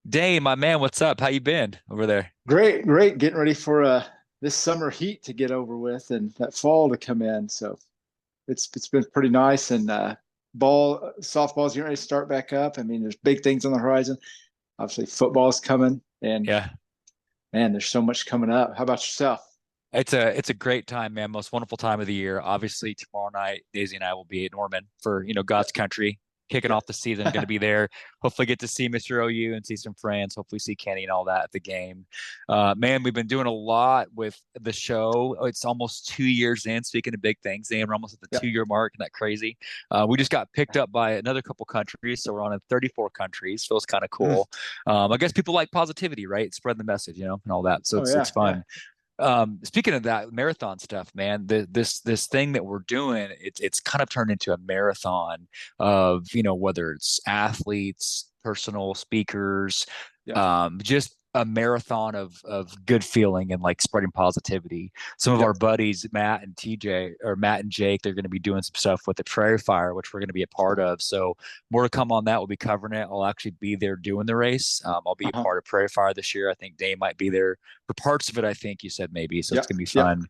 Dane, my man, what's up? How you been over there? Great, great. Getting ready for this summer heat to get over with and that fall to come in. So it's been pretty nice and softball's getting ready to start back up. I mean, there's big things on the horizon. Obviously, football's coming, and Yeah, man, there's so much coming up. How about yourself? it's a great time, man. Most wonderful time of the year. Obviously, tomorrow night, Daisy and I will be at Norman for God's Yep, country, kicking yep. off the season. Going to be there. Hopefully, get to see Mr. OU and see some friends. Hopefully, see Kenny and all that at the game. Man, we've been doing a lot with the show. It's almost 2 years in. Speaking of big things, Dan, we're almost at the Yep. 2 year mark. Isn't that crazy? We just got picked up by another couple countries, so we're on in 34 countries. Feels kind of Mm. cool. I guess people like positivity, right? Spread the message, and all that. So Oh it's yeah, yeah, fun. Speaking of that marathon stuff, man, this thing that we're doing, it's kind of turned into a marathon of, whether it's athletes, personal speakers, yep, just a marathon of good feeling and like spreading positivity. Some of our yep. buddies, Matt and TJ, or Matt and Jake, they're going to be doing some stuff with the Prairie Fire, which we're going to be a part of. So more to come on that. We'll be covering it. I'll actually be there doing the race. I'll be a Uh-huh. part of Prairie Fire this year. I think Dane might be there for parts of it. I think you said maybe, so it's Yep, gonna be yep, fun.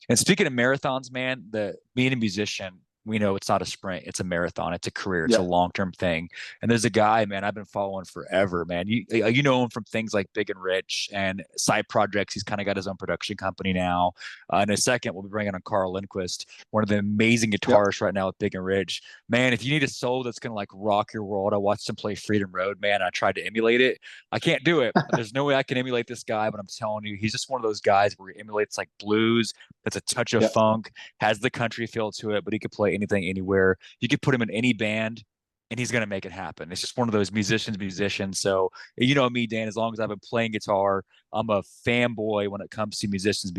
And speaking of marathons, man, the being a musician, we know it's not a sprint, it's a marathon, it's a career, it's a yep. long-term thing. And there's a guy, man, I've been following forever, man. You know him from things like Big and Rich and side projects. He's kind of got his own production company now. In a second, we'll be bringing on Carl Linquist, one of the amazing Yep. guitarists right now with Big and Rich. Man, if you need a soul that's gonna like rock your world, I watched him play Freedom Road, man. I tried to emulate it. I can't do it. There's no way I can emulate this guy, but I'm telling you, he's just one of those guys where he emulates like blues. That's a touch of Yep. funk, has the country feel to it, but he could play anything, anywhere. You could put him in any band, and he's gonna make it happen. It's just one of those musicians. So you know me, Dan. As long as I've been playing guitar, I'm a fanboy when it comes to musicians.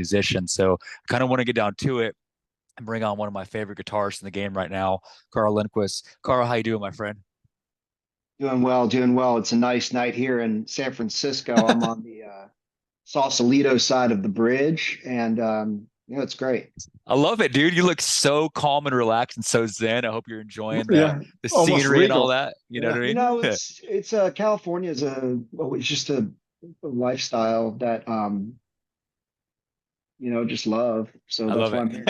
So I kind of want to get down to it and bring on one of my favorite guitarists in the game right now, Carl Linquist. Carl, how you doing, my friend? Doing well, doing well. It's a nice night here in San Francisco. I'm on the Sausalito side of the bridge, and it's great. I love it, dude. You look so calm and relaxed and so zen. I hope you're enjoying the Yeah, the almost scenery and all regal. that. You know what Yeah. I You mean? know, it's California is it's just a lifestyle that just love. So I that's love why it. I'm here.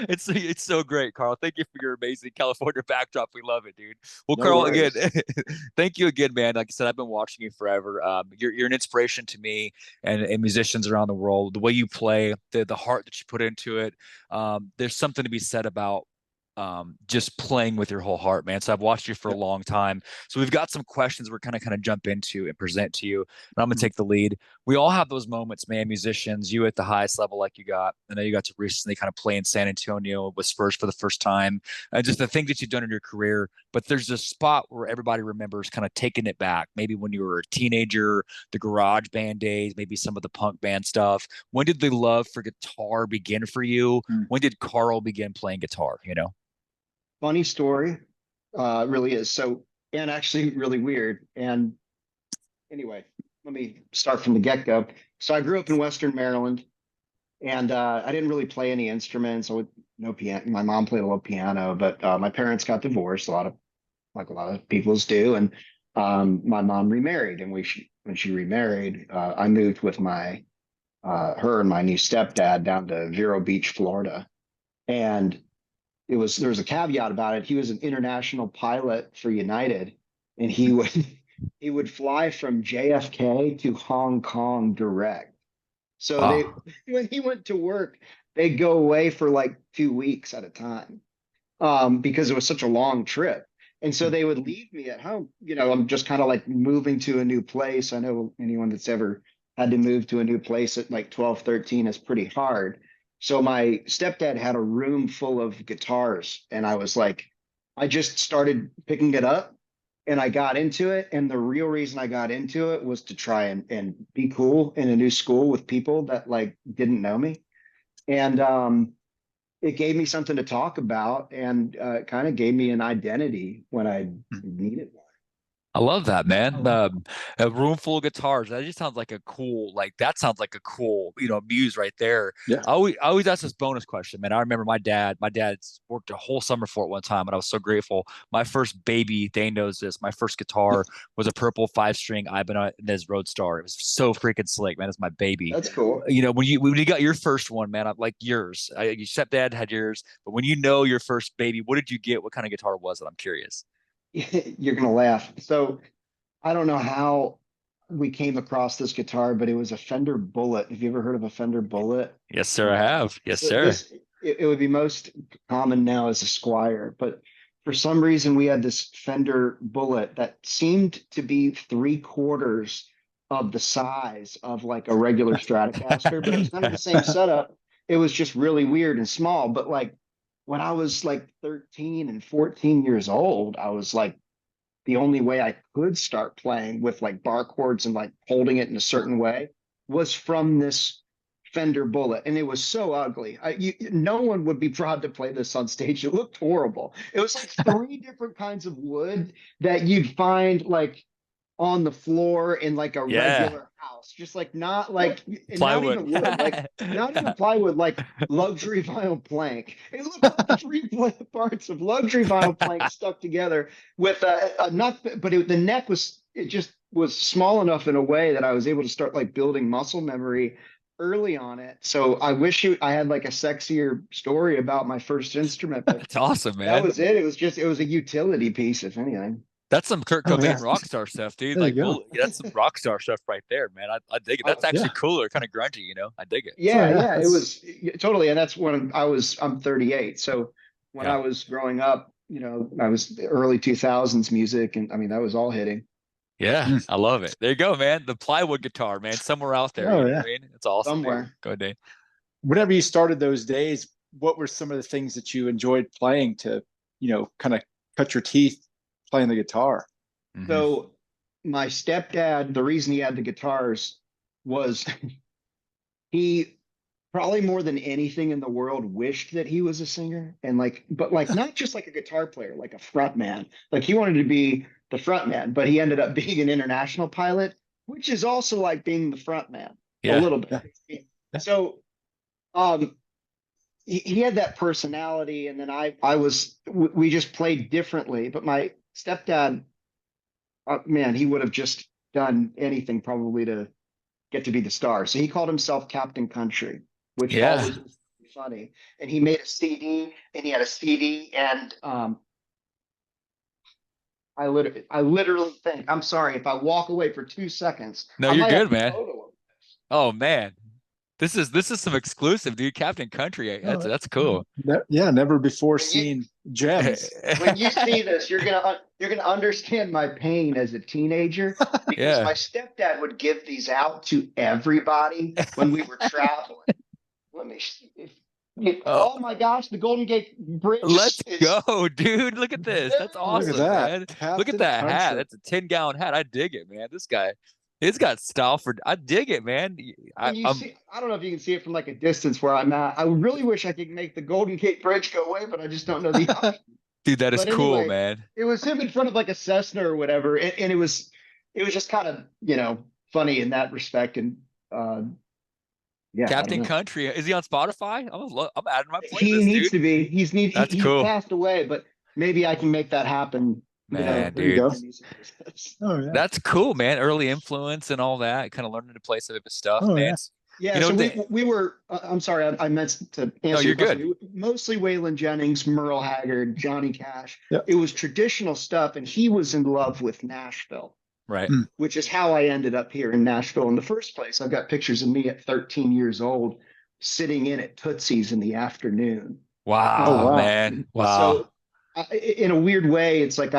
It's so great, Carl. Thank you for your amazing California backdrop. We love it, dude. Well, No Carl, again, worries. thank you again, man. Like I said, I've been watching you forever. You're an inspiration to me and musicians around the world. The way you play, the heart that you put into it. There's something to be said about just playing with your whole heart, man. So I've watched you for a Yep. long time. So we've got some questions we're kind of jump into and present to you. And I'm gonna Mhm. take the lead. We all have those moments, man. Musicians, you at the highest level, like you got. I know you got to recently kind of play in San Antonio with Spurs for the first time, and just the things that you've done in your career. But there's a spot where everybody remembers kind of taking it back. Maybe when you were a teenager, the garage band days, maybe some of the punk band stuff. When did the love for guitar begin for you? Mm. When did Carl begin playing guitar? Funny story, it really is. So, and actually really weird. And anyway, let me start from the get-go. So I grew up in Western Maryland, and I didn't really play any instruments. I would no piano. My mom played a little piano, but my parents got divorced. A lot of people's do, and my mom remarried. And when she remarried, I moved with my her and my new stepdad down to Vero Beach, Florida. And there was a caveat about it. He was an international pilot for United, and he would fly from JFK to Hong Kong direct. So they Wow. when he went to work, they'd go away for like 2 weeks at a time, because it was such a long trip. And so they would leave me at home. I'm just kind of like moving to a new place. I know anyone that's ever had to move to a new place at like 12, 13 is pretty hard. So my stepdad had a room full of guitars, and I just started picking it up and I got into it. And the real reason I got into it was to try and be cool in a new school with people that like didn't know me. And it gave me something to talk about, and kind of gave me an identity when I needed one. I love that, man. A room full of guitars. That just sounds like a cool, that sounds like a cool, muse right there. Yeah. I always ask this bonus question, man. I remember my dad worked a whole summer for it one time, and I was so grateful. My first baby, Dane knows this. My first guitar was a purple 5-string Ibanez Roadstar. It was so freaking slick, man. It's my baby. That's cool. When you got your first one, man, I'm like yours. Your stepdad had yours, but when you know your first baby, what did you get? What kind of guitar was it? I'm curious. You're gonna laugh. So I don't know how we came across this guitar, but it was a Fender Bullet. Have you ever heard of a Fender Bullet? Yes, sir, I have. Yes, So sir. it would be most common now as a Squire, but for some reason we had this Fender Bullet that seemed to be 3/4 of the size of like a regular Stratocaster, but it was kind of the same setup. It was just really weird and small. But like when I was like 13 and 14 years old, I was like, the only way I could start playing with like bar chords and like holding it in a certain way was from this Fender Bullet, and it was so ugly. No one would be proud to play this on stage. It looked horrible. It was like three different kinds of wood that you'd find like on the floor in like a Yeah. regular house, just like not like, and not Plywood. even wood, like not even plywood, like luxury vinyl plank. It looked like three parts of luxury vinyl plank stuck together with a nut, but the neck was, it just was small enough in a way that I was able to start like building muscle memory early on it. So I had like a sexier story about my first instrument, but That's awesome, that man. was it. It was a utility piece, if anything. That's some Kurt Oh yeah. Cobain rock star stuff, dude. There you Like, go. that's some rock star stuff right there, man. I dig it. That's Yeah. actually cooler, kind of grungy, I dig it. Oh Yeah, yeah. yeah, it was totally. And that's when I'm 38. So when Yeah. I was growing up, I was the early 2000s music. And I mean, that was all hitting Yeah, Mm. I love it. There you go, man. The plywood guitar, man. Somewhere out there, you Oh know yeah. what I mean? It's awesome, dude. somewhere. Go ahead, Dave. Whenever you started those days, what were some of the things that you enjoyed playing to, kind of cut your teeth playing the guitar? Hmm. So my stepdad, the reason he had the guitars was he probably more than anything in the world wished that he was a singer, and like, but like not just like a guitar player, like a front man. Like he wanted to be the front man, but he ended up being an international pilot, which is also like being the front man a Yeah. little Yeah. bit. Yeah. So um he had that personality, and then we just played differently. But my stepdad, man, he would have just done anything probably to get to be the star. So he called himself Captain Country, which Yeah. always was funny. And he made a CD, and he had a CD, and I literally think, I'm sorry if I walk away for 2 seconds, No, I you're might have good, a man. photo of Oh this. Man. This is some exclusive, dude. Captain Country. That's Oh, that's cool. yeah. Never before when you seen gems. when you see this, you're gonna understand my pain as a teenager, because Yeah. my stepdad would give these out to everybody when we were traveling. Let me see Oh, oh my gosh, the Golden Gate Bridge let's is go, dude. Look at this. That's Look at awesome, that. man. Look at Captain that hat. Country. That's a 10-gallon hat. I dig it, man. This guy, he's got style for. I dig it, man. when you I'm see, I don't know if you can see it from like a distance where I'm at. I really wish I could make the Golden Gate Bridge go away, but I just don't know the option. dude. That is But cool, anyway, man. it was him in front of like a Cessna or whatever, and it was just kind of funny in that respect. And yeah, I don't Captain know. Country. Is he on Spotify? I'm adding my He playlist, needs dude. to be. That's He's cool, passed away, but maybe I can make that happen. Yeah, man, there you dude. go. In the music business. Oh yeah. That's cool, man. Early influence and all that. Kind of learning to play some of his stuff, Oh man. yeah. Yeah, so The, we were. I'm sorry, I meant to no, answer you're your question. good. Mostly Waylon Jennings, Merle Haggard, Johnny Cash. Yeah. It was traditional stuff, and he was in love with Nashville, Right. Mm. which is how I ended up here in Nashville in the first place. I've got pictures of me at 13 years old, sitting in at Tootsie's in the afternoon. Oh Wow, wow. man. Wow. So, in a weird way, it's like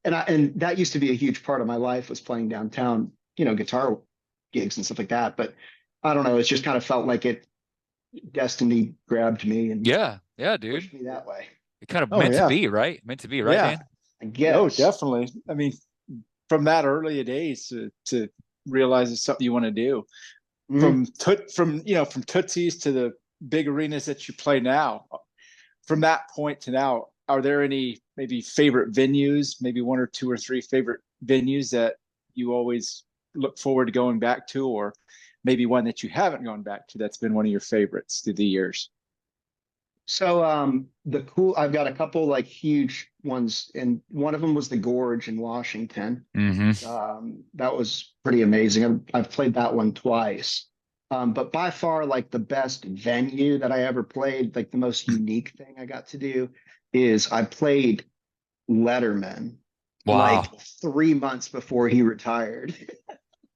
and that used to be a huge part of my life, was playing downtown, guitar gigs and stuff like that. But I don't know, it's just kind of felt like destiny grabbed me and Yeah. Yeah, dude. pushed me that way. It kind of Oh meant to yeah. be, right? Meant to be, right, Yeah. Dan? I Oh, guess. definitely. I mean, from that early days to realize it's something you want to do. Mhm. From Tootsie's to the big arenas that you play now. From that point to now, are there any maybe favorite venues, maybe one or two or three favorite venues that you always look forward to going back to, or maybe one that you haven't gone back to that's been one of your favorites through the years? So I've got a couple like huge ones, and one of them was the Gorge in Washington. Hmm. That was pretty amazing. I've played that one twice. But by far, like the best venue that I ever played, like the most unique thing I got to do is I played Letterman like Wow. 3 months before he retired.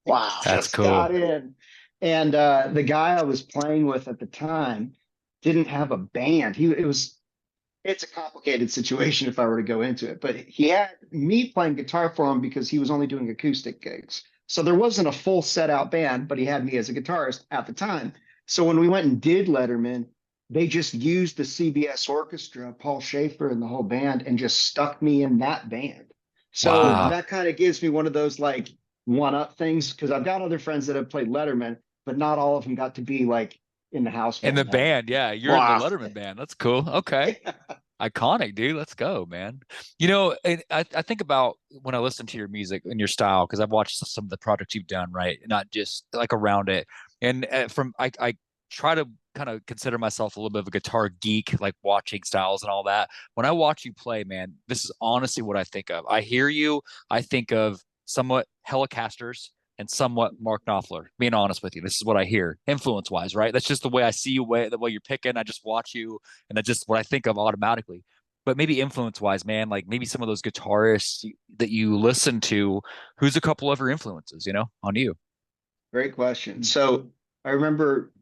Wow. That's Just got cool. in. And the guy I was playing with at the time didn't have a band. It's a complicated situation if I were to go into it, but he had me playing guitar for him because he was only doing acoustic gigs. So there wasn't a full set out band, but he had me as a guitarist at the time. So when we went and did Letterman, they just used the CBS orchestra, Paul Schaefer and the whole band, and just stuck me in that band. So Wow. that kind of gives me one of those like one up things because I've got other friends that have played Letterman, but not all of them got to be like in the house In the band ever. band, yeah, you're in the Wow. Letterman band. That's cool. Okay. Iconic, dude. Let's go, man. And I think about when I listen to your music and your style, because I've watched some of the projects you've done, right? Not just like around it. And I try to kind of consider myself a little bit of a guitar geek, like watching styles and all that. When I watch you play, man, this is honestly what I think of. I hear you. I think of somewhat Helicasters and somewhat Mark Knopfler. Being honest with you, this is what I hear, influence wise, right? That's just the way I see you, the way you're picking. I just watch you, and that's just what I think of automatically. But maybe influence wise, man, like maybe some of those guitarists that you listen to, who's a couple of your influences, on you? Great question. So I remember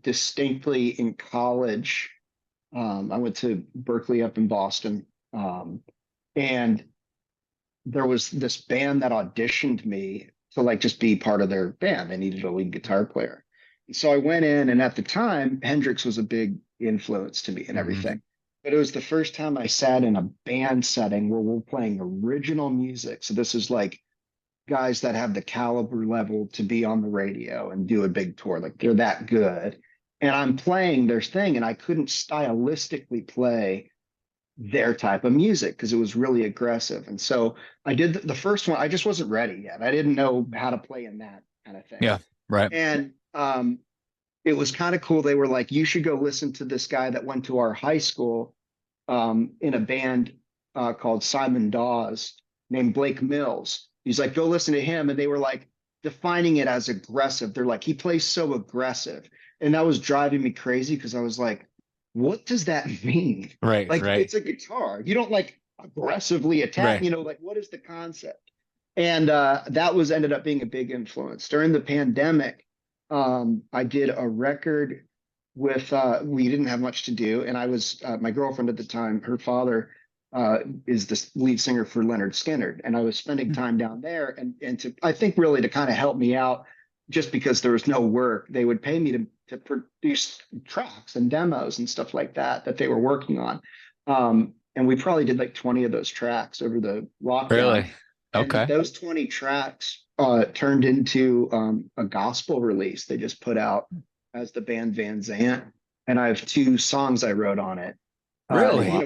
distinctly in college, I went to Berkeley up in Boston, and there was this band that auditioned me to like just be part of their band. They needed a lead guitar player. And so I went in, and at the time, Hendrix was a big influence to me and Hmm. everything. But it was the first time I sat in a band setting where we're playing original music. So this is like guys that have the caliber level to be on the radio and do a big tour. Like they're that good. And I'm playing their thing, and I couldn't stylistically play their type of music because it was really aggressive. And so I did the first one. I just wasn't ready yet. I didn't know how to play in that kind of thing. Yeah, right. And it was kind of cool. They were like, you should go listen to this guy that went to our high school in a band called Simon Dawes named Blake Mills. He's like, go listen to him. And they were like defining it as aggressive. They're like, he plays so aggressive. And that was driving me crazy because I was like, what does that mean? Right, Like, right, it's a guitar. You don't like aggressively attack, right. like what is the concept? And that was ended up being a big influence. During the pandemic, I did a record with we didn't have much to do, and I was my girlfriend at the time, her father is the lead singer for Leonard Skinner, and I was spending time down there, and to I think really to kind of help me out, just because there was no work, they would pay me to produce tracks and demos and stuff like that that they were working on. And we probably did like 20 of those tracks over the lockdown. Really? And Okay. those 20 tracks turned into a gospel release they just put out as the band Van Zant. And I have two songs I wrote on it. Oh, Really? wow.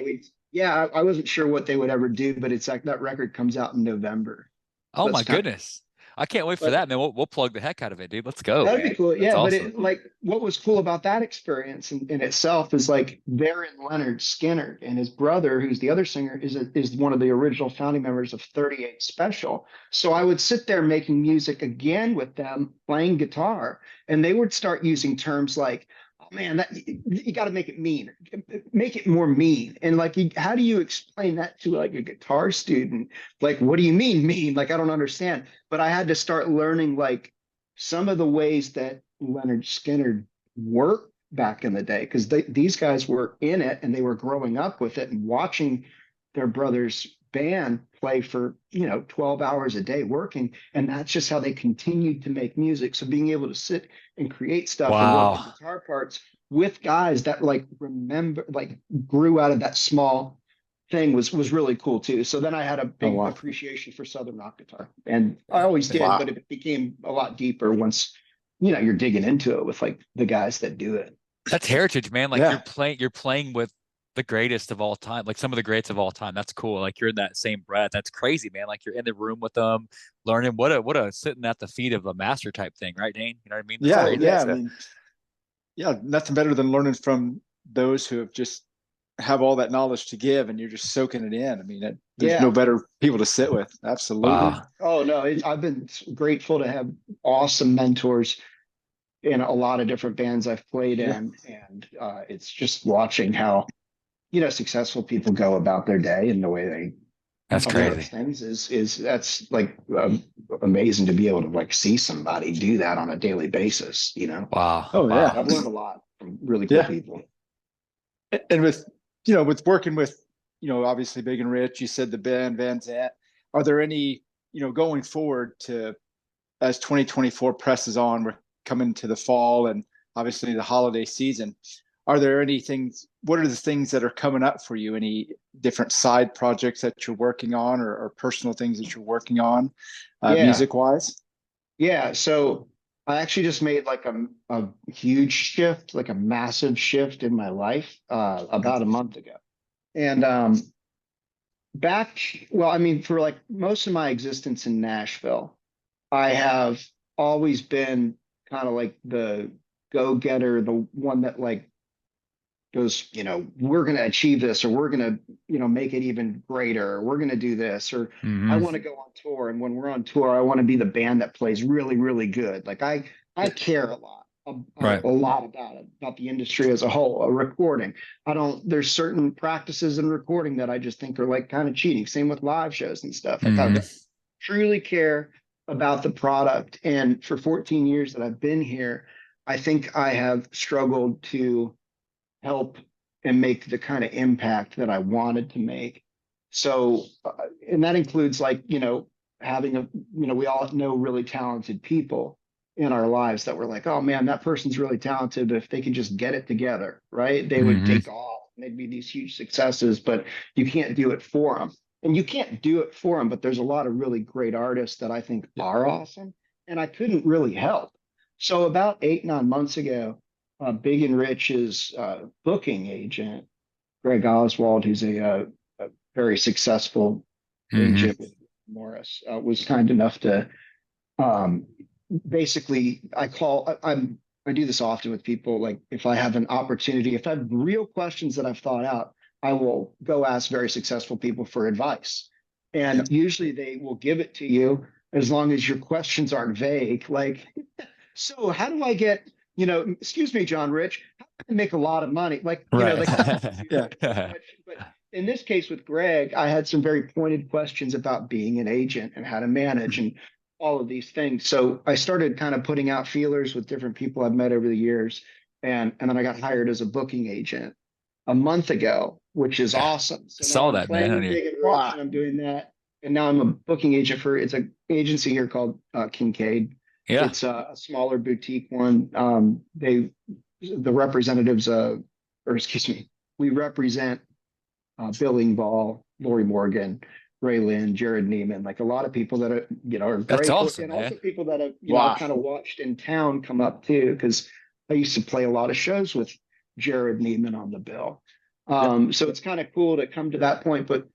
Yeah, I wasn't sure what they would ever do, but it's like that record comes out in November. Oh That's my kind of, goodness. I can't wait for but that, man. We'll plug the heck out of it, dude. Let's go, that'd be man. cool. That's Yeah. But awesome. it like what was cool about that experience in itself is like they're in Leonard Skinner, and his brother, who's the other singer, is one of the original founding members of 38 Special. So I would sit there making music again with them, playing guitar, and they would start using terms like, oh man, that you got to make it mean, make it more mean. And like, how do you explain that to like a guitar student? Like, what do you mean mean? Like, I don't understand. But I had to start learning like some of the ways that Leonard Skinner worked back in the day, because these guys were in it and they were growing up with it and watching their brother's band play for 12 hours a day working, and that's just how they continued to make music. So being able to sit and create stuff and work the Wow. guitar parts with guys that like remember, like grew out of that small thing was really cool too. So then I had a Oh, big wow. appreciation for Southern rock guitar, and I always did, Wow. but it became a lot deeper once you're digging into it with like the guys that do it. That's heritage, man. Like Yeah. you're playing with the greatest of all time, like some of the greats of all time. That's cool. Like you're in that same breath. That's crazy, man. Like you're in the room with them, learning. What a sitting at the feet of a master type thing, right, Dane? You know what I mean? That's Yeah, Oh crazy. yeah. I yeah. So, mean, yeah, nothing better than learning from those who have just have all that knowledge to give, and you're just soaking it in. I mean, there's no Yeah. better people to sit with. Absolutely. wow. Oh no, I've been grateful to have awesome mentors in a lot of different bands I've played Yeah. in, and it's just watching how successful people go about their day and the way they That's Yeah. approach crazy. things is that's like amazing to be able to like see somebody do that on a daily basis. Wow. Oh yeah. Wow. I've learned a lot from really cool Yeah. people. And with with working with obviously Big and Rich, you said the band Van Zant. Are there any going forward to as 2024 presses on, we're coming to the fall and obviously the holiday season. Are there any things? What are the things that are coming up for you? Any different side projects that you're working on, or personal things that you're working on, Yeah, music wise? yeah. So I actually just made like a huge shift, like a massive shift in my life about a month ago. And well, I mean, for like most of my existence in Nashville, I have always been kind of like the go-getter, the one that like goes, we're going to achieve this, or we're going to, make it even greater, or we're going to do this, or I Hmm. want to go on tour. And when we're on tour, I want to be the band that plays really, really good. Like I care a lot, Right. a lot about it, about the industry as a whole, a recording. There's certain practices in recording that I just think are like kind of cheating. Same with live shows and stuff. Like I Hmm. truly care about the product. And for 14 years that I've been here, I think I have struggled to help and make the kind of impact that I wanted to make. So, and that includes like, having we all know really talented people in our lives that we're like, oh man, that person's really talented. But if they could just get it together, right, they would Hmm. take off. They'd be these huge successes, but you can't do it for them. And you can't do it for them, but there's a lot of really great artists that I think are awesome. And I couldn't really help. So about 8, 9 months ago, Big and Rich's booking agent, Greg Oswald, who's a very successful Hmm. agent with Morris, was kind enough to um, basically. I do this often with people. Like if I have an opportunity, if I have real questions that I've thought out, I will go ask very successful people for advice, Yeah. and usually they will give it to you as long as your questions aren't vague. Like, so how do I get, excuse me, John Rich, how can I make a lot of money? Like, Right. they kind of give you Yeah. as much, but in this case with Greg, I had some very pointed questions about being an agent and how to manage and all of these things. So I started kind of putting out feelers with different people I've met over the years. And then I got hired as a booking agent a month ago, which is Yeah. awesome. So now Saw I'm that, man. playing I in mean, Big and Rich Wow. and I'm doing that. And now I'm a booking agent it's an agency here called Kincaid. yeah. It's a smaller boutique one. The representatives, or excuse me, we represent Billing Ball, Lori Morgan, Ray Lynn, Jared Neiman, like a lot of people that are That's great, awesome, and also man. people that have, I've Wow. kind of watched in town come up too, because I used to play a lot of shows with Jared Neiman on the bill. Yeah. So it's kind of cool to come to that point, but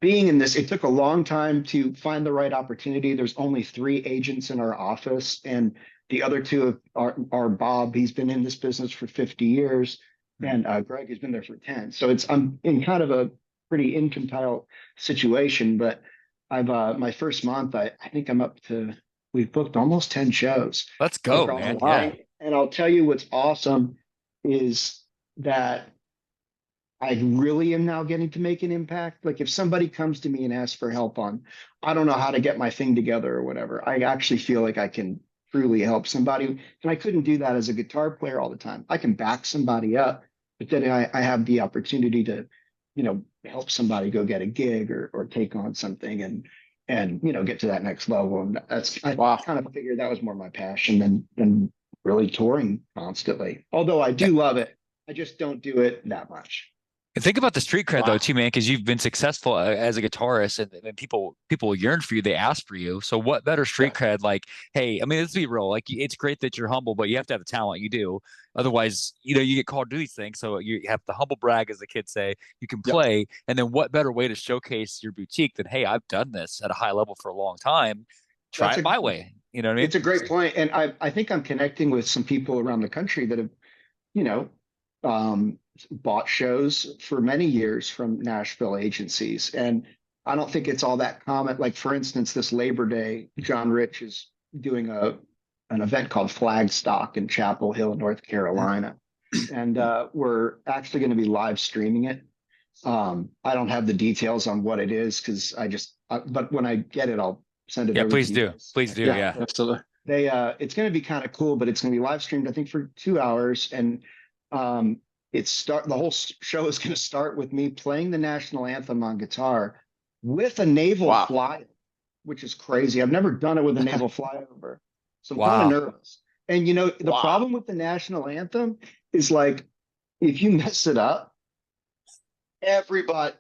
being in this, it took a long time to find the right opportunity. There's only 3 agents in our office, and the other two are Bob. He's been in this business for 50 years, Mhm. and Greg has been there for 10. So I'm in kind of a pretty infantile situation. But I've my first month, I think I'm up to we've booked almost 10 shows Let's go, across Oh the man. wow. Yeah. thing. And I'll tell you what's awesome is that I really am now getting to make an impact. Like if somebody comes to me and asks for help on, I don't know how to get my thing together or whatever, I actually feel like I can truly help somebody. And I couldn't do that as a guitar player all the time. I can back somebody up, but then I have the opportunity to, help somebody go get a gig or take on something and get to that next level. And I Wow. kind of figured that was more my passion than really touring constantly. Although I do love it, I just don't do it that much. And think about the street cred though Wow. too, man, because you've been successful as a guitarist, and people yearn for you, they ask for you. So what better street Yeah, cred? Like, hey, I mean, let's be real. Like, it's great that you're humble, but you have to have the talent. You do. Otherwise, you get called to do these things. So you have to humble brag, as the kids say. You can Yep. play, and then what better way to showcase your boutique than, hey, I've done this at a high level for a long time. Try that's it a my way. You know what I it's mean? a great point, and I think I'm connecting with some people around the country that have, you know, bought shows for many years from Nashville agencies, and I don't think it's all that common. Like for instance, this Labor Day, John Rich is doing an event called Flagstock in Chapel Hill, North Carolina, and we're actually going to be live streaming it. I don't have the details on what it is because but when I get it, I'll send it Yeah, over to please you do. guys. Please do. Yeah, Yeah. absolutely. They it's going to be kind of cool, but it's going to be live streamed, I think, for 2 hours, and the whole show is going to start with me playing the national anthem on guitar with a naval Wow. fly, which is crazy. I've never done it with a naval flyover, so I'm kind of Wow. nervous. And the Wow. problem with the national anthem is like if you mess it up, everybody,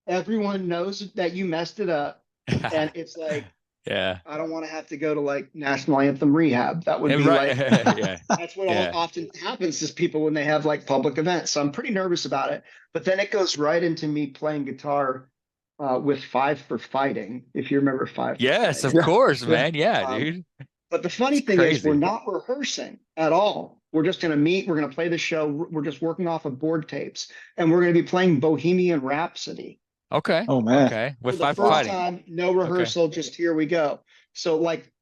everyone knows that you messed it up, and it's like Yeah. I don't want to have to go to like national anthem rehab. That would And be right. like Yeah. that's what Yeah. often happens to people when they have like public events. So I'm pretty nervous about it. But then it goes right into me playing guitar with Five for Fighting, if you remember Five for Yes, Fighting. of Yeah. course, Yeah. man. Yeah, Um, dude. but the funny It's thing is, we're crazy. not rehearsing at all. We're just going to meet. We're going to play the show. We're just working off of board tapes, and we're going to be playing Bohemian Rhapsody Okay. Oh man. Okay. for With the five for first Wow. fighting. time. No Okay. rehearsal, just here we go. So, like,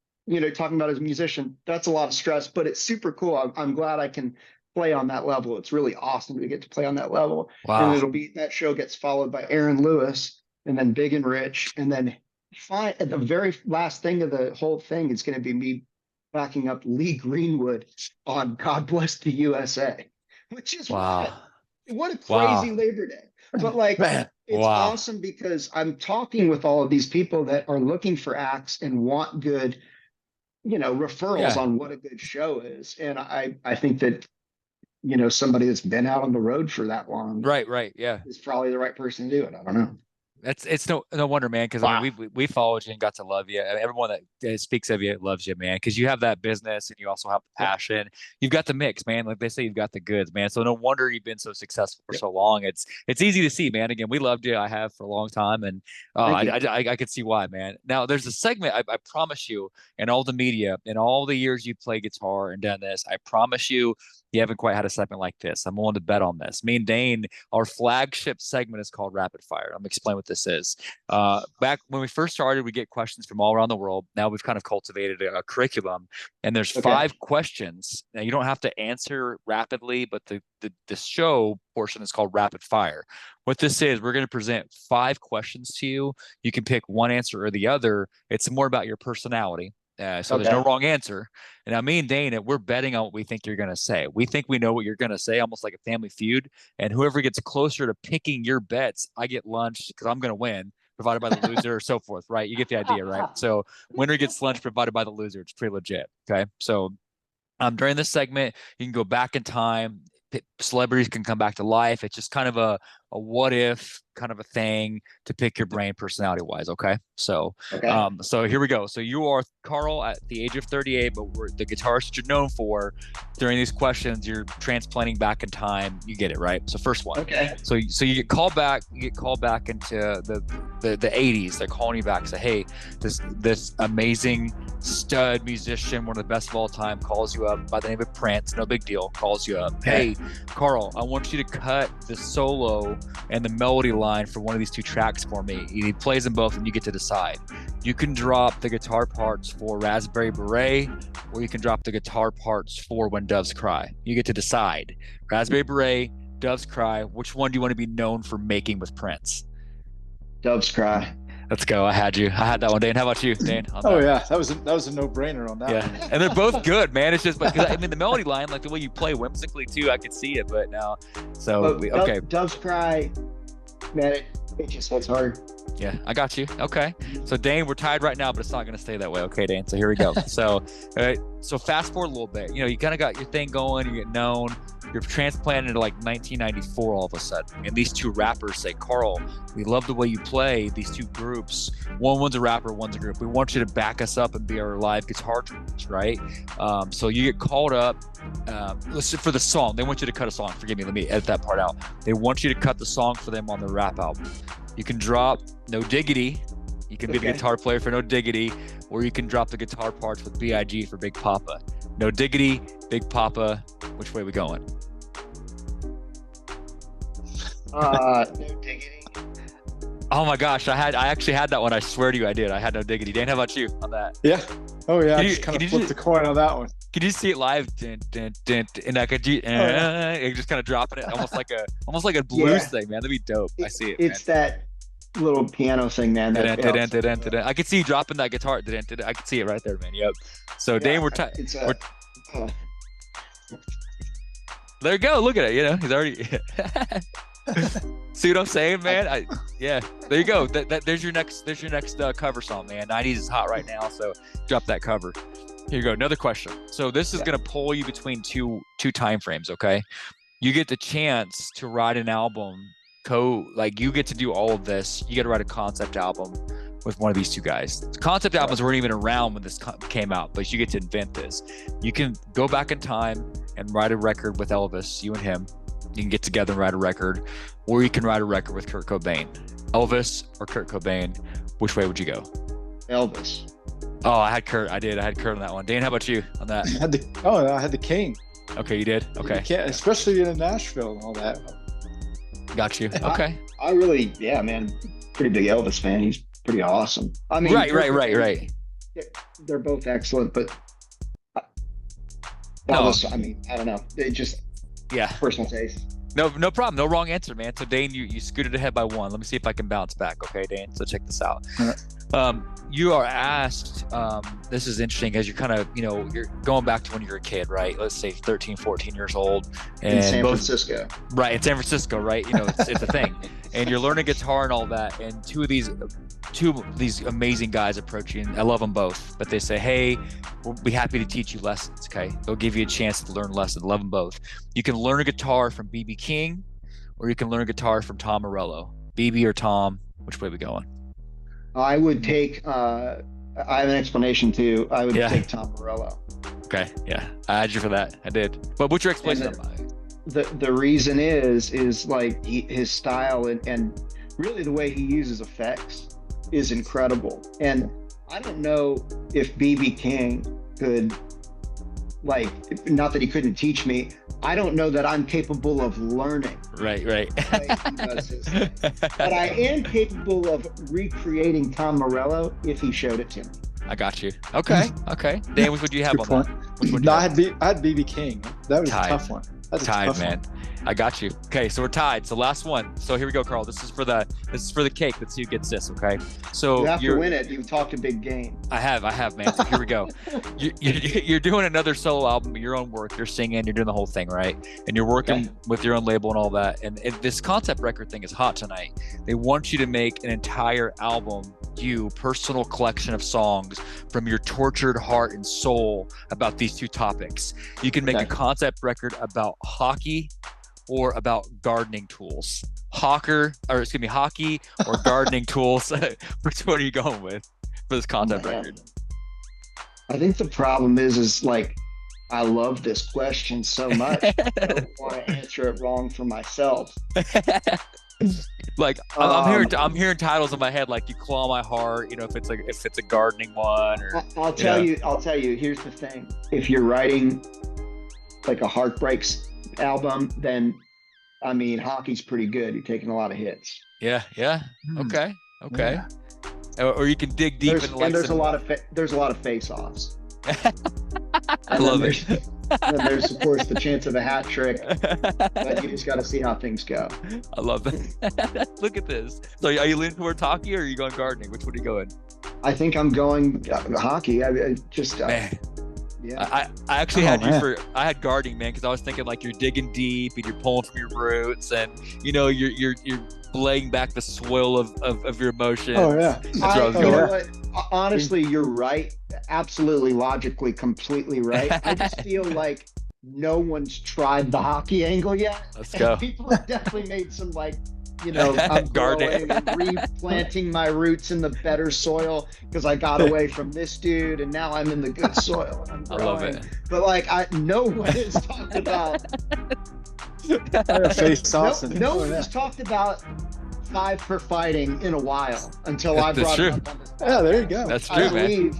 talking about as a musician, that's a lot of stress, but it's super cool. I'm glad I can play on that level. It's really awesome to get to play on that level. And Wow. that show gets followed by Aaron Lewis and then Big and Rich. And then at the very last thing of the whole thing is going to be me backing up Lee Greenwood on God Bless the USA, which is Wow. what a crazy Wow. Labor Day. But like, Man. it's Wow. awesome because I'm talking with all of these people that are looking for acts and want good, referrals Yeah. on what a good show is. And I think that, somebody that's been out on the road for that long Right, right. Yeah. is probably the right person to do it. I don't know. It's no wonder, man. Because I mean, Wow. we followed you and got to love you. And everyone that speaks of you loves you, man. Because you have that business and you also have the Yep. passion. You've got the mix, man. Like they say, you've got the goods, man. So no wonder you've been so successful for Yep. so long. It's easy to see, man. Again, we loved you. I have for a long time, and Thank you. I could see why, man. Now there's a segment I promise you, in all the media, in all the years you play guitar and done this, I promise you. You haven't quite had a segment like this. I'm willing to bet on this. Me and Dane, our flagship segment is called Rapid Fire. I'm gonna explain what this is. Back when we first started, we get questions from all around the world. Now we've kind of cultivated a curriculum, and there's Okay. 5 questions. Now you don't have to answer rapidly, but the show portion is called Rapid Fire. What this is, we're going to present 5 questions to you. You can pick one answer or the other. It's more about your personality. So there's no Okay. wrong answer. And now me and Dana, we're betting on what we think you're going to say. We think we know what you're going to say, almost like a family feud. And whoever gets closer to picking your bets, I get lunch because I'm going to win, provided by the loser, or so forth, right? You get the idea, right? So winner gets lunch provided by the loser. It's pretty legit. Okay. So during this segment, you can go back in time. Celebrities can come back to life. It's just kind of a what if kind of a thing to pick your brain personality wise. Okay. So, Okay. so here we go. So you are Carl at the age of 38, but we're the guitarist that you're known for. During these questions, you're transplanting back in time. You get it, right? So first one. Okay. So you get called back. You get called back into the 80s. They're calling you back. Say, hey, this amazing stud musician, one of the best of all time, calls you up by the name of Prince. No big deal. Calls you up. Hey, Carl, I want you to cut the solo and the melody line for one of these 2 tracks for me. He plays them both, and you get to decide. You can drop the guitar parts for Raspberry Beret, or you can drop the guitar parts for When Doves Cry. You get to decide. Raspberry Beret, Doves Cry. Which one do you want to be known for making with Prince? Doves Cry. Let's go. I had that one, Dane. How about you, Dane? Oh yeah, that was a no-brainer on that Yeah, one. and they're both good, man. It's just, but I mean, the melody line, like the way you play whimsically too, I could see it. But now, so okay, Doves Cry, man, it just hits hard. yeah, I got you. Okay, so Dane, we're tied right now, but it's not going to stay that way. Okay, Dane. So here we go. So fast forward a little bit. You kind of got your thing going. You get known. You're transplanted into like 1994 all of a sudden, and these two rappers say, Carl, we love the way you play. These two groups, one's a rapper, one's a group. We want you to back us up and be our live guitar tools, right? So you get called up. Listen, for the song, they want you to cut a song. Forgive me, let me edit that part out. They want you to cut the song for them on their rap album. You can drop No Diggity. You can be the guitar player for No Diggity, or you can drop the guitar parts with B.I.G. for Big Papa. No Diggity, Big Papa, which way are we going? No Diggity. Oh my gosh, I actually had that one. I swear to you, I did. I had No Diggity. Dan, how about you on that? Yeah. Oh yeah. I Can just you- kind can of you flipped the coin on that one. Can you see it live? Dun, dun, dun, dun, and I could just kind of dropping it, almost like a blues Yeah. thing, man. That'd be dope. I see it. It's that little piano thing, man. Dun, dun, dun, dun, dun, dun, dun. I could see you dropping that guitar. Dun, dun, dun. I could see it right there, man. Yep. So Dane, we're there you go. Look at it. You know, he's already. See what I'm saying, man? Yeah. There you go. There's your next cover song, man. 90s is hot right now, so drop that cover. Here you go. Another question. So this is gonna pull you between two time frames. Okay, you get the chance to write an album. You get to do all of this. You get to write a concept album with one of these two guys. Concept albums weren't even around when this came out, but you get to invent this. You can go back in time and write a record with Elvis, you and him. You can get together and write a record, or you can write a record with Kurt Cobain. Elvis or Kurt Cobain, which way would you go? Elvis. Oh, I had Kurt. I had Kurt on that one. Dan, how about you on that? I had the King. Okay, you did? Okay. You can't, especially in Nashville and all that. Got you. Okay. I really, yeah, man, pretty big Elvis fan. He's pretty awesome. I mean, Right. They're both excellent, but Elvis, I mean, I don't know. It just personal taste. No problem. No wrong answer, man. So Dane, you scooted ahead by one. Let me see if I can bounce back. Okay, Dane. So check this out. All right. You are asked, this is interesting as you're kind of, you're going back to when you were a kid, right? Let's say 13, 14 years old. And in San Francisco. Right, in San Francisco, right? It's a thing. And you're learning guitar and all that. And two of these amazing guys approach you, and I love them both. But they say, hey, we'll be happy to teach you lessons, okay? They'll give you a chance to learn lessons. Love them both. You can learn a guitar from B.B. King, or you can learn a guitar from Tom Morello. B.B. or Tom, which way are we going? I would take, I have an explanation too. I would take Tom Morello. Okay, yeah. I had you for that. I did. But what's your explanation? The reason is like his style and really the way he uses effects is incredible. And I don't know if B.B. King could, like, not that he couldn't teach me, I don't know that I'm capable of learning. Right. But I am capable of recreating Tom Morello if he showed it to me. I got you. Okay. Dan, which would you have on that? Which one? No, I had B.B. King. That was a tough one. That's tied, man. I got you. Okay, so we're tied. So last one. So here we go, Carl. This is for the cake. Let's see who gets this. Okay. So you have to win it. You've talked a big game. I have, man. So here we go. You're doing another solo album, your own work. You're singing. You're doing the whole thing, right? And you're working with your own label and all that. And this concept record thing is hot tonight. They want you to make an entire album, personal collection of songs from your tortured heart and soul about these two topics. You can make a concept record about hockey or about gardening tools. Hockey or gardening tools. Which one are you going with for this concept record? I think the problem is like, I love this question so much. I don't want to answer it wrong for myself. Like I'm hearing titles in my head like You Claw My Heart, if it's a gardening one, or I'll tell you, here's the thing. If you're writing like a Heartbreaks album, then I mean hockey's pretty good. You're taking a lot of hits. Yeah. Okay. Yeah. Or you can dig deep into like there's a lot of face-offs. I love it. And then there's of course the chance of a hat trick, but you just got to see how things go. I love that. Look at this. So are you leaning toward hockey or are you going gardening? Which one are you going? I think I'm going hockey. Man. Yeah. I actually I had gardening, man, because I was thinking like you're digging deep and you're pulling from your roots and you're laying back the soil of your emotions. Oh yeah. That's where I was going. Honestly, you're right. Absolutely, logically, completely right. I just feel like no one's tried the hockey angle yet. Let's And go. people have definitely made some like, I'm Gardening. growing and replanting my roots in the better soil because I got away from this dude and now I'm in the good soil and I'm I love growing. it. But like no one has talked about Face no awesome. no one has talked about 5 for fighting in a while until I That's brought true. it up on this podcast. Yeah, there you go. That's I true, man. believe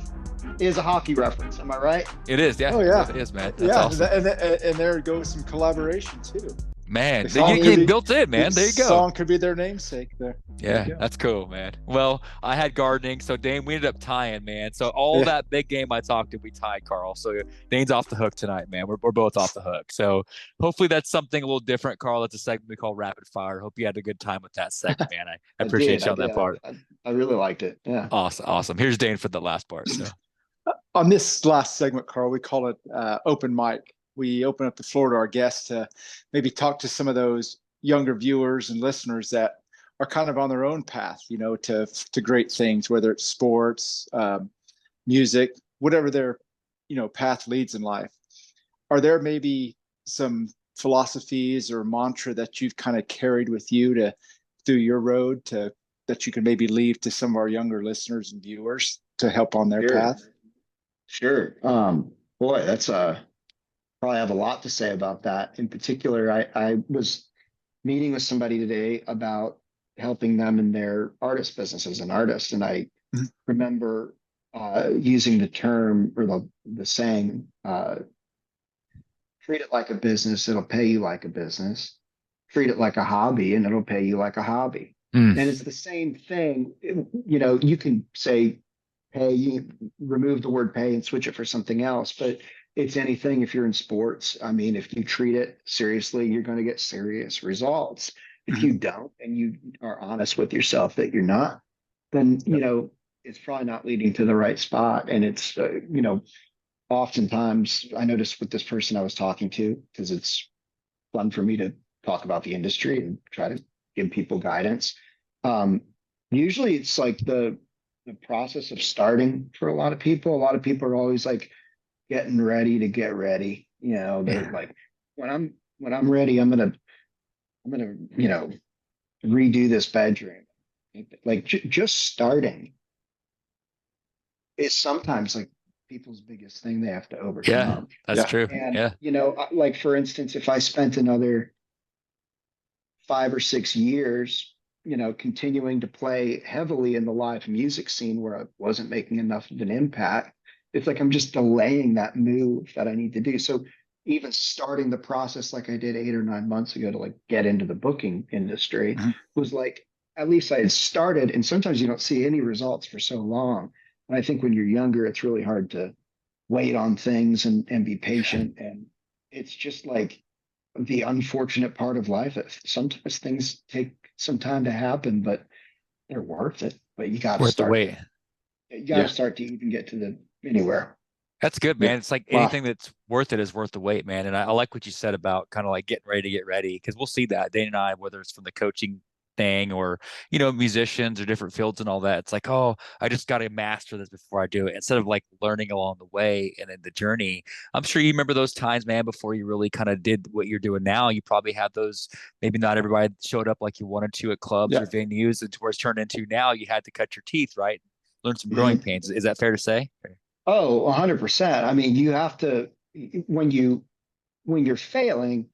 is a hockey reference. Am I right? It is. Yeah. Oh yeah, It is, man. That's yeah, awesome. and there goes some collaboration too. Man, The song you could get be- built in, man. the There you go. Song could be their namesake there. There Yeah, you go. that's cool, man. Well, I had gardening, so Dane, we ended up tying, man. So all Yeah. that big game I talked to, we tied, Carl. So Dane's off the hook tonight, man. We're both off the hook. So hopefully that's something a little different, Carl. That's a segment we call Rapid Fire. Hope you had a good time with that segment, man. I appreciate you on that part. I really liked it. Yeah. Awesome, awesome. Here's Dane for the last part. So On this last segment, Carl, we call it open mic. We open up the floor to our guests to maybe talk to some of those younger viewers and listeners that are kind of on their own path, to great things, whether it's sports, music, whatever their, path leads in life. Are there maybe some philosophies or mantra that you've kind of carried with you to through your road that you can maybe leave to some of our younger listeners and viewers to help on their path? Sure. Boy, that's probably have a lot to say about that. In particular, I was meeting with somebody today about helping them in their artist business as an artist. And I remember using the term or the saying, treat it like a business, it'll pay you like a business. Treat it like a hobby and it'll pay you like a hobby. And it's the same thing. You can say pay, remove the word pay and switch it for something else, but it's anything. If you're in sports, I mean, if you treat it seriously, you're going to get serious results. If you don't, and you are honest with yourself that you're not, then, it's probably not leading to the right spot. And it's, oftentimes I noticed with this person I was talking to, because it's fun for me to talk about the industry and try to give people guidance. Usually it's like the process of starting for a lot of people. A lot of people are always like, getting ready to get ready. They're like, when I'm ready, I'm gonna, redo this bedroom. Like just starting is sometimes like people's biggest thing they have to overcome. yeah, that's true. And Yeah. like for instance, if I spent another 5 or 6 years, continuing to play heavily in the live music scene where I wasn't making enough of an impact, it's like I'm just delaying that move that I need to do. So even starting the process like I did 8 or 9 months ago to like get into the booking industry was like, at least I had started. And sometimes you don't see any results for so long. And I think when you're younger, it's really hard to wait on things and be patient. And it's just like the unfortunate part of life. Sometimes things take some time to happen, but they're worth it. But you got to Worth the start. wait. You got to start to even get to anywhere. That's good, man. It's like Wow. anything that's worth it is worth the wait, man. And I like what you said about kind of like getting ready to get ready, because we'll see that Dane and I, whether it's from the coaching thing or musicians or different fields and all that. It's like, oh, I just got to master this before I do it, instead of like learning along the way and in the journey. I'm sure you remember those times, man, before you really kind of did what you're doing now. You probably had those. Maybe not everybody showed up like you wanted to at clubs or venues, and to where it's turned into now you had to cut your teeth, right? Learn some growing pains. Is that fair to say? Oh, 100%. I mean, you have to, when you're failing,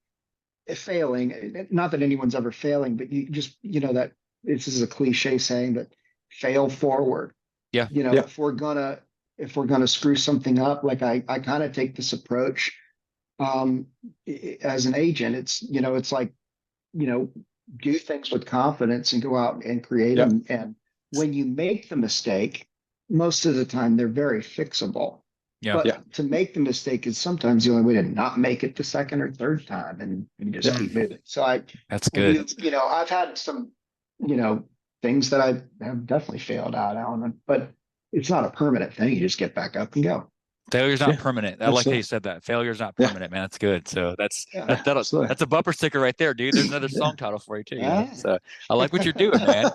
not that anyone's ever failing, but you just, that this is a cliche saying, but fail forward. Yeah. If we're gonna screw something up, like I kind of take this approach as an agent. It's like, do things with confidence and go out and create them. And when you make the mistake, most of the time they're very fixable. But to make the mistake is sometimes the only way to not make it the second or third time, and you just keep moving. So that's good. I've had some, things that I have definitely failed out on, but it's not a permanent thing. You just get back up and go. Failure's not Yeah, permanent. I like how you absolutely. said that. Failure's not Yeah, permanent, man. That's good. So Yeah. absolutely. that's a bumper sticker right there, dude. There's another Yeah. song title for you too, you know. Ah. So I like what you're doing, man.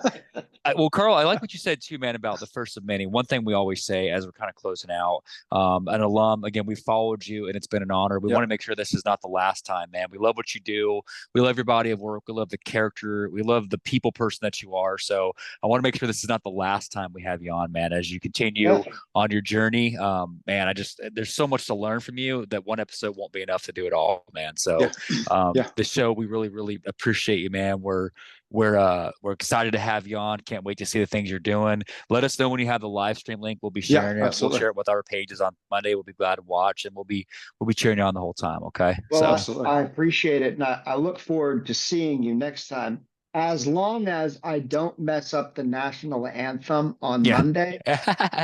Well, Carl, I like what you said too, man, about the first of many. One thing we always say as we're kind of closing out, an alum, again, we followed you and it's been an honor. We want to Yep. make sure this is not the last time, man. We love what you do. We love your body of work. We love the character. We love the people person that you are. So I want to make sure this is not the last time we have you on, man, as you Yeah. continue on your journey. Man, there's so much to learn from you that one episode won't be enough to do it all, man. Yeah. So, Yeah. the show, we really, really appreciate you, man. We're excited to have you on. Can't wait to see the things you're doing. Let us know when you have the live stream link. We'll be Yeah. sharing it. We'll Absolutely. share it with our pages on Monday. We'll be glad to watch, and we'll be cheering you on the whole time. Okay. Well, So Absolutely. I appreciate it. And I look forward to seeing you next time, as long as I don't mess up the national anthem on yeah. Monday,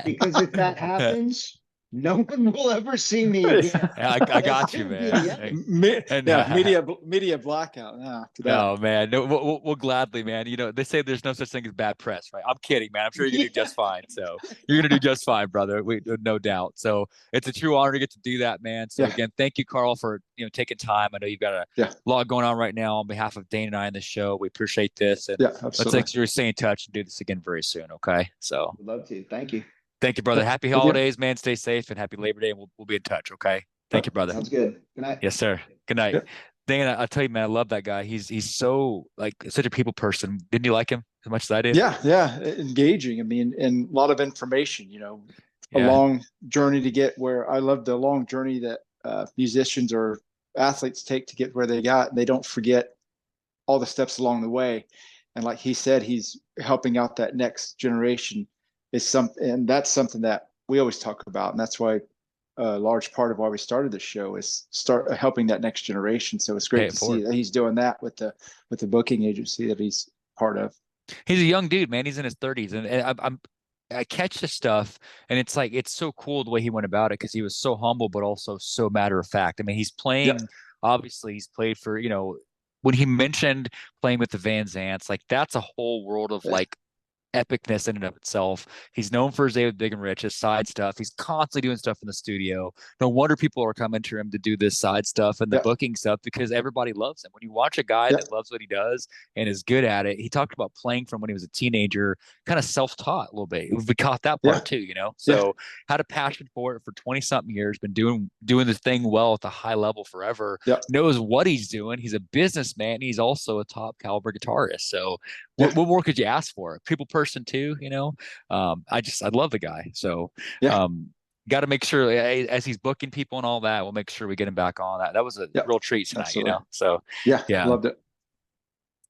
because if that happens, no one will ever see me again. I That's got you, going to be the man. end. And Yeah, media blackout. Yeah, to that. oh man, no, we'll gladly, man. You know, they say there's no such thing as bad press, right? I'm kidding, man. I'm sure you're gonna do Yeah. just fine. So you're gonna do just fine, brother. No doubt. So it's a true honor to get to do that, man. So Yeah. again, thank you, Carl, for taking time. I know you've got a Yeah. lot going on right now. On behalf of Dane and I in the show, we appreciate this, and Yeah. let's Absolutely. make sure we stay in touch and do this again very soon. Okay. So Would love to. Thank you. thank you, brother. Yep. Happy Good deal. holidays, man. Stay safe and happy Labor Day, and we'll be in touch. Okay. Thank you, brother. Sounds good. Good night. Yes, sir. Good night. Yeah. Dana, I'll tell you, man, I love that guy. He's so like such a people person. Didn't you like him as much as I did? Yeah. Yeah. Engaging. I mean, and a lot of information. A Yeah. long journey to get where. I love the long journey that musicians or athletes take to get where they got. They don't forget all the steps along the way. And like he said, he's helping out that next generation and that's something that we always talk about. And that's why a large part of why we started this show is start helping that next generation. So it's Pay great it to see forward. that he's doing that with the booking agency that he's part of. He's a young dude, man. He's in his 30s, and I catch this stuff, and it's like it's so cool the way he went about it because he was so humble, but also so matter of fact. I mean, he's Yeah. playing. Obviously, he's played for when he mentioned playing with the Van Zants, like that's a whole world of like epicness in and of itself. He's known for his day with Big and Rich, his side stuff. He's constantly doing stuff in the studio. No wonder people are coming to him to do this side stuff and the Yeah. booking stuff because everybody loves him. When you watch a guy Yeah. that loves what he does and is good at it, he talked about playing from when he was a teenager, kind of self-taught a little bit. We caught that Yeah. part too, Yeah. So had a passion for it for 20 something years, been doing the thing well at the high level forever, Yeah. knows what he's doing. He's a businessman. He's also a top caliber guitarist. So Yeah. what more could you ask for? People person too. I love the guy. So, Yeah. got to make sure as he's booking people and all that, we'll make sure we get him back on that. That was a Yeah. real treat tonight, Absolutely. So, Yeah. yeah. Loved it.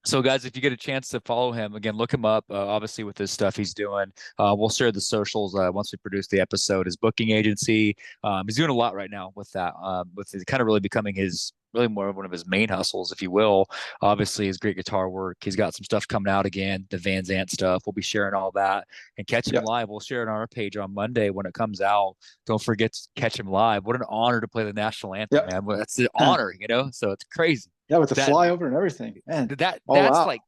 So, guys, if you get a chance to follow him again, look him up. Obviously, with this stuff he's doing, we'll share the socials once we produce the episode. His booking agency, he's doing a lot right now with that. With it kind of really becoming his really more of one of his main hustles, if you will. Obviously, his great guitar work. He's got some stuff coming out again, the Van Zant stuff. We'll be sharing all that and catch him Yeah. live. We'll share it on our page on Monday when it comes out. Don't forget to catch him live. What an honor to play the national anthem, Yeah. man. That's an honor, So it's crazy. Yeah. With the That flyover and everything, man. All that's out. like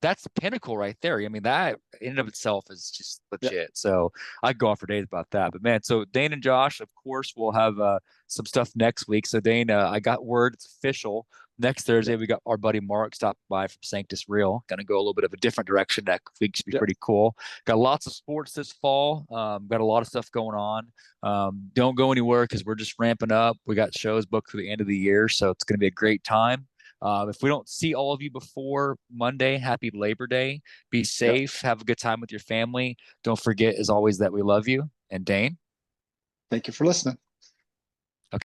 that's the pinnacle right there. I mean, that in and of itself is just legit. Yeah. So I could go on for days about that. But man, so Dane and Josh, of course, we'll have some stuff next week. So Dane, I got word it's official. Next Thursday, we got our buddy Mark stopping by from Sanctus Real. Going to go a little bit of a different direction. Next week should be pretty cool. Got lots of sports this fall. Got a lot of stuff going on. Don't go anywhere because we're just ramping up. We got shows booked for the end of the year, so it's going to be a great time. If we don't see all of you before Monday, happy Labor Day. Be safe. Have a good time with your family. Don't forget, as always, that we love you. And Dane, Thank you for listening.